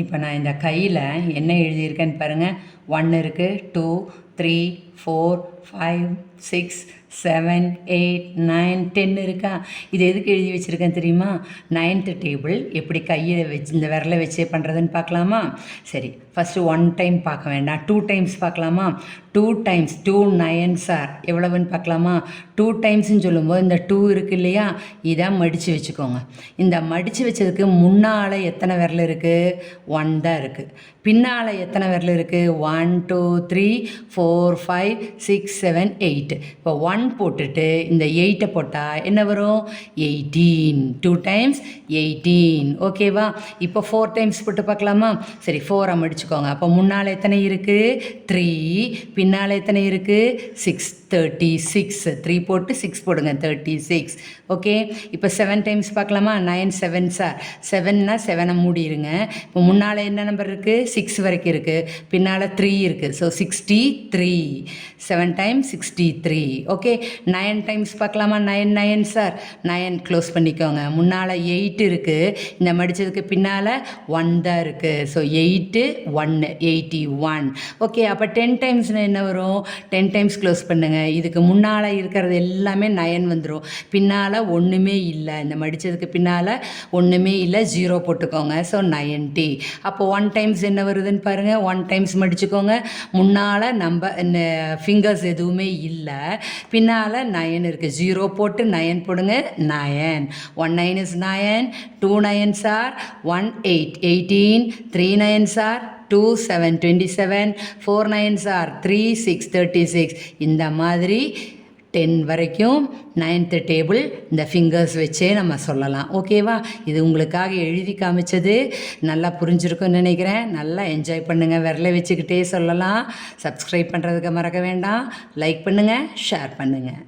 இப்போ நான் இந்த கையில் என்ன எழுதியிருக்கேன்னு பாருங்கள். 1 இருக்குது, 2, 3, 4, 5, 6, 7, 8, 9, 10 இருக்கா. இது எதுக்கு எழுதி வச்சுருக்கேன் தெரியுமா? 9th டேபிள் எப்படி கையை வச்சு இந்த விரலை வச்சே பண்ணுறதுன்னு பார்க்கலாமா? சரி, ஃபஸ்ட்டு 1 டைம் பார்க்க வேண்டாம், 2 டைம்ஸ் பார்க்கலாமா? 2 டைம்ஸ் 2 9s ஆர் எவ்வளவுன்னு பார்க்கலாமா? 2 டைம்ஸ்ன்னு சொல்லும்போது இந்த 2 இருக்குது இல்லையா, இதை மடித்து வச்சுக்கோங்க. இந்த மடித்து வச்சதுக்கு முன்னால் எத்தனை விரல் இருக்குது? 1 தான் இருக்குது. பின்னால் எத்தனை விரல் இருக்குது? 1 2 3 4 5 6 7 8. இப்போ 1 போட்டுட்டு இந்த 8 போட்டால் என்ன வரும்? 18. 2 டைம்ஸ் 18. ஓகேவா? இப்போ 4 டைம்ஸ் போட்டு பார்க்கலாமா? சரி, 4 மடிச்சுக்கோங்க. அப்போ முன்னால் எத்தனை இருக்குது? 3. பின்னால் எத்தனை இருக்குது? 6. 36. 3 போட்டு 6 போடுங்க, 36. ஓகே, இப்போ 7 டைம்ஸ் பார்க்கலாமா? 9 7s ஆர் 7னா 7 மூடிடுங்க. இப்போ முன்னால் என்ன நம்பர் இருக்குது? 6 வரைக்கும் இருக்குது. பின்னால் 3 இருக்குது. ஸோ 63. 7 டைம்ஸ் 63. ஓகே, 9 டைம்ஸ் பார்க்கலாமா? 9 9s ஆர் 9 க்ளோஸ் பண்ணிக்கோங்க. முன்னால் 8 இருக்குது. இந்த மடித்ததுக்கு பின்னால் 1 தான் இருக்குது. ஸோ 8 1 81. ஓகே, அப்போ 10 டைம்ஸ்னால் என்ன வரும்? 10 டைம்ஸ் க்ளோஸ் பண்ணுங்கள். இதுக்கு முன்னால் இருக்கிறது எல்லாமே 9 வந்துடும். பின்னால் ஒன்றுமே இல்லை. இந்த மடித்ததுக்கு பின்னால் ஒன்றுமே இல்லை, 0 போட்டுக்கோங்க. ஸோ 90. அப்போ 1 டைம்ஸ் என்ன வருதுன்னு பாருங்கள். 1 டைம்ஸ் மடிச்சுக்கோங்க. முன்னால் நம்ம ஃபிங்கர்ஸ் எதுவுமே இல்லை, பின்னால் 9 இருக்குது. 0 போட்டு 9 போடுங்க. 9. 1 9 is 9. 2 9s are 1 8. 18. 3 9s are 2 7 27. 4 9s are 3 6 36. இந்த மாதிரி 10 வரைக்கும் 9th டேபிள் இந்த ஃபிங்கர்ஸ் வச்சே நம்ம சொல்லலாம். ஓகேவா? இது உங்களுக்காக எழுதி காமிச்சது நல்லா புரிஞ்சிருக்குன்னு நினைக்கிறேன். நல்லா என்ஜாய் பண்ணுங்கள். விரலை வச்சுக்கிட்டே சொல்லலாம். சப்ஸ்கிரைப் பண்ணுறதுக்கு மறக்க வேண்டாம். லைக் பண்ணுங்கள், ஷேர் பண்ணுங்கள்.